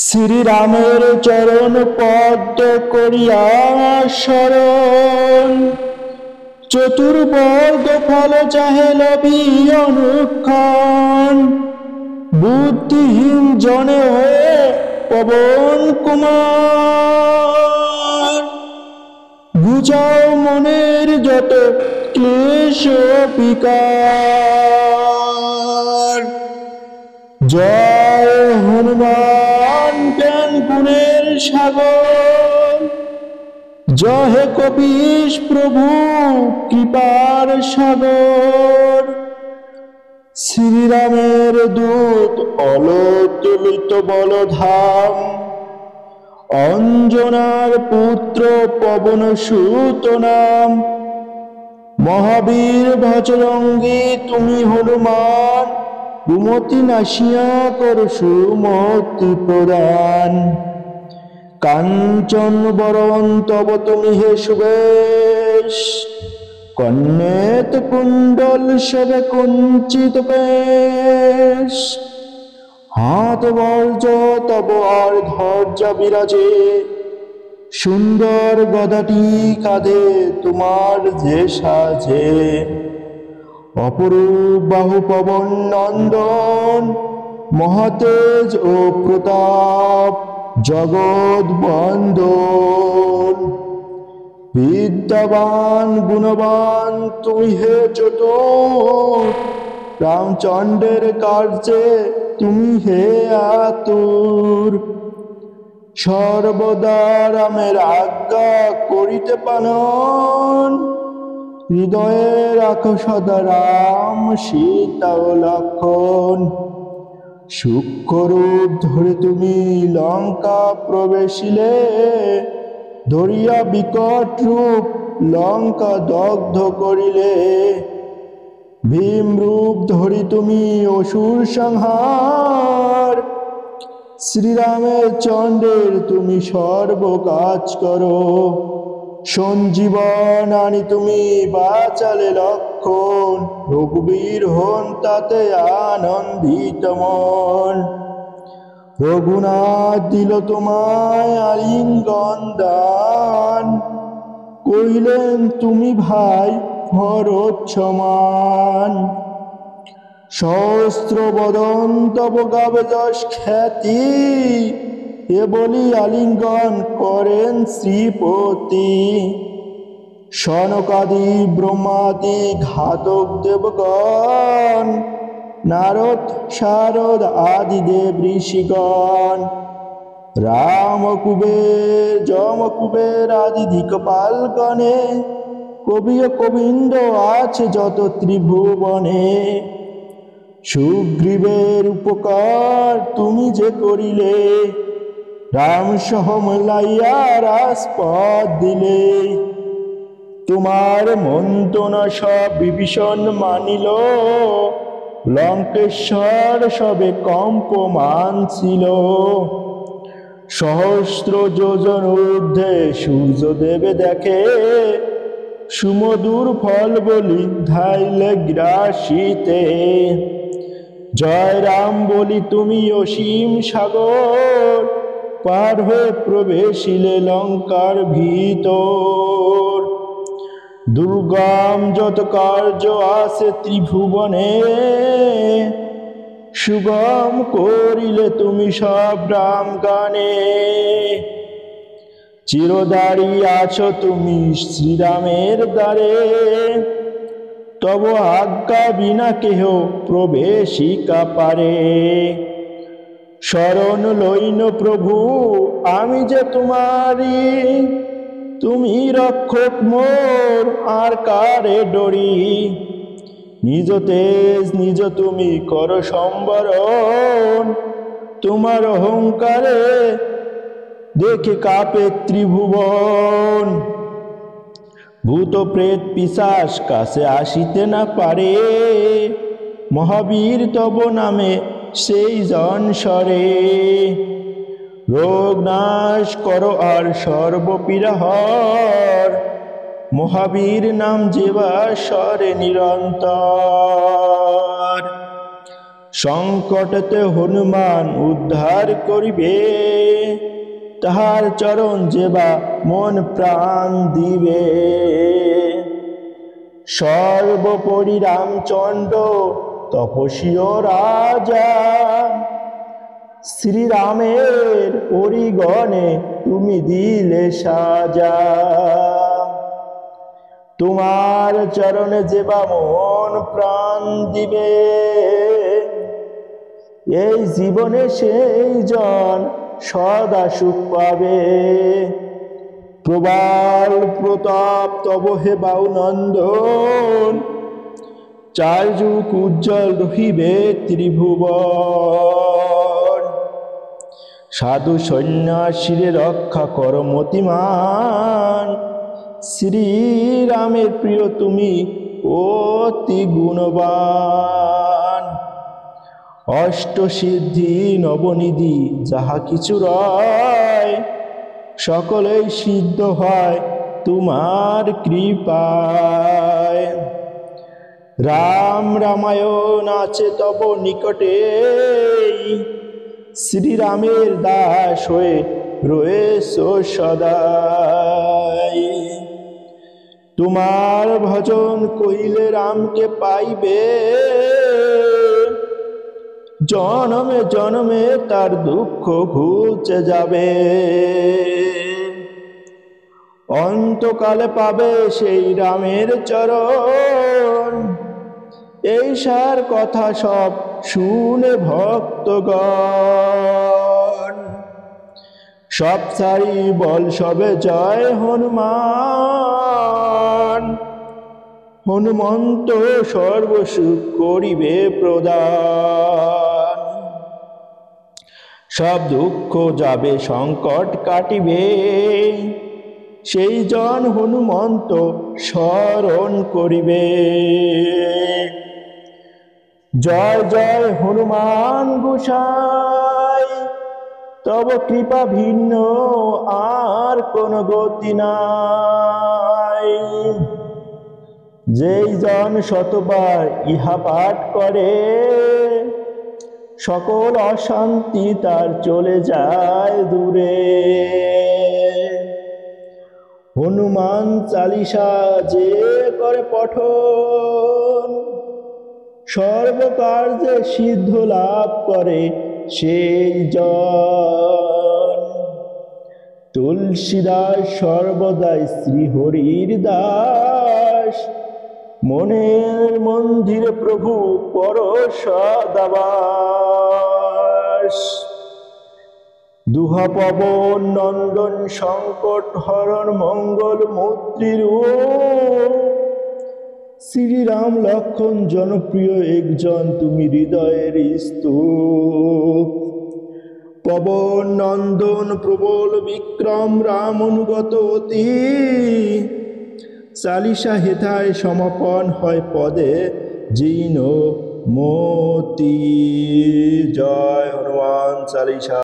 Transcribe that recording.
শ্রীরামের চরণ পদ্ম করিয়া শরণ, চতুর্বর্গ ফল চাহে লভি অনুক্ষণ। বুদ্ধিহীন জনে হয়ে পবন কুমার, বুঝাও মনের যত ক্লেশ বিকার। জয় হনুমান জ্ঞান গুণের সাগর, জয় হে কপীশ প্রভু কৃপার সাগর। শ্রীরামের দূত অলোতুলিত বলধাম, অঞ্জনার পুত্র পবন সুত নাম। মহাবীর বজরঙ্গী তুমি হনুমান, কুমতি নাশিয়া কর সুমতি প্রদান। কাঞ্চন বরণ তব তুমি হে সুবেশ, কন্যেত কুণ্ডল শোভে কুঞ্চিত বেশ। হাত বর্জ তব আর ধ্বজা বিরাজে, সুন্দর গদাটি কাঁধে তোমার যে সাজে। অপরূপ বাহু পবন নন্দন, মহাতেজ ও প্রতাপ জগৎ বন্দন। বিদ্যাবান গুণবান তুমি হে চতুর, রামচন্দ্রের কার্যে তুমি হে আতুর। সর্বদা রামের আজ্ঞা করিতে পালন, হৃদয়ে রাখো সদা রাম সীতা ও লক্ষণ। সূক্ষ্মরূপ ধরে তুমি লঙ্কা প্রবেশিলে, ধরিয়া বিকট রূপ লঙ্কা দগ্ধ করিলে। ভীম রূপ ধরি তুমি অসুর সংহার, শ্রীরামের চন্দ্রের তুমি সর্ব কাজ করো। সঞ্জীবন আনি তুমি বাঁচালে লক্ষণ, রঘুবীর হন তাতে আনন্দিত মন। রঘুনাথ দিল তোমায় আলিঙ্গন দান, কহিলেন তুমি ভাই ভরত সমান। সহস্র বদন তব গাবে যশ খ্যাতি, এ বলি আলিঙ্গন করেন শ্রীপতি। সনকাদি ব্রহ্মাদি ঘাতক দেবগণ, নারদ শারদ আদি দেব ঋষিগণ। রাম কুবের যম কুবের আদি দিকপাল গণে, কবি ও কবীন্দ্র আছে যত ত্রিভুবনে। সুগ্রীবের উপকার তুমি যে করিলে, রাম সহ মিলাইয়া রাজপথ দিলে। তোমার মন্ত্রণা সব বিভীষণ মানিল, লঙ্কেশ্বর সবে কম্পমান ছিল। সহস্র যোজন ঊর্ধ্বে সূর্যদেবে দেখে, সুমধুর ফল বলি ধাইলে গ্রাসিতে। জয় রাম বলি তুমি অসীম সাগর, পার হয়ে প্রবেশিলে লঙ্কার ভিতর। দুর্গম যত কার্য আছে ত্রিভুবনে, সুগম করিলে তুমি সব রাম গানে। চিরদারি আছো তুমি শ্রীরামের দ্বারে, তব আজ্ঞা বিনা কেহ প্রবেশিকা পারে। শরণ লইন প্রভু আমি যে তোমারি, তুমি রক্ষক মোর আর কারে ডরি। নিজ তেজ নিজ তুমি কর সম্বরণ, তোমার অহংকারে দেখে কাঁপে ত্রিভুবন। ভূত প্রেত পিশাচ কাছে আসিতে না পারে, মহাবীর তব নামে সেই জন সরে। রোগ নাশ করো আর সর্বপীড়া হর, মহাবীর নাম যেবা সরে নিরন্তর। সংকটতে হনুমান উদ্ধার করিবে, তাহার চরণ যেবা মন প্রাণ দিবে। সর্বোপরি রামচন্দ্র তপস্বীয় রাজা, শ্রীরামের পরিগণে তুমি দিলে সাজা। তোমার চরণে যেবা মন প্রাণ দিবে, এই জীবনে সেই জন সদা সুখ পাবে। প্রবাল প্রতাপ তব হে বাউ নন্দন, চার যুগ উজ্জ্বল রহিবে ত্রিভুবন। সাধু সন্ন্যাসীরে রক্ষা কর মতিমান, শ্রীরামের প্রিয় তুমি অতি গুণবান। অষ্টসিদ্ধি নবনিধি যাহা কিছু রয়, সকলেই সিদ্ধ হয় তোমার কৃপায়। রাম রামায়ণ আছে তব নিকটে, শ্রীরামের দাস হয়ে রয়েছ সদাই। তোমার ভজন কইলে রামকে পাইবে, জনমে জনমে তার দুঃখ ঘুচে যাবে। অন্তকালে পাবে সেই রামের চরণ, এই সার কথা সব শুনে ভক্তগণ। সব সারি বল সবে জয় হনুমান, হনুমন্ত সর্বসুখ করিবে প্রদান। সব দুঃখ যাবে সংকট কাটিবে, সেই জন হনুমন্ত স্মরণ করিবে। জয় জয় হনুমান গোসাই, তব কৃপা ভিন্ন আর কোন গতি নাই। যেই জন শতবার ইহা পাঠ করে, সকল অশান্তি তার চলে যায় দূরে। হনুমান চালিসা যে করে পঠন, সর্বকার্যে সিদ্ধ লাভ করে সেই জন। তুলসীদাস সর্বদাই শ্রীহরির দাস, মনের মন্দিরে প্রভু পর সদাবাস। দুহা পবন নন্দন সংকট হরণ মঙ্গল মূর্তি রূপ, শ্রীরাম লক্ষণ জনপ্রিয় একজন তুমি হৃদয়ের স্তূপ। পবন নন্দন প্রবল বিক্রম রাম অনুগত অতি, চালিসা হেথায় সমাপন হয় পদে জিন মতি। জয় হনুমান চালিসা।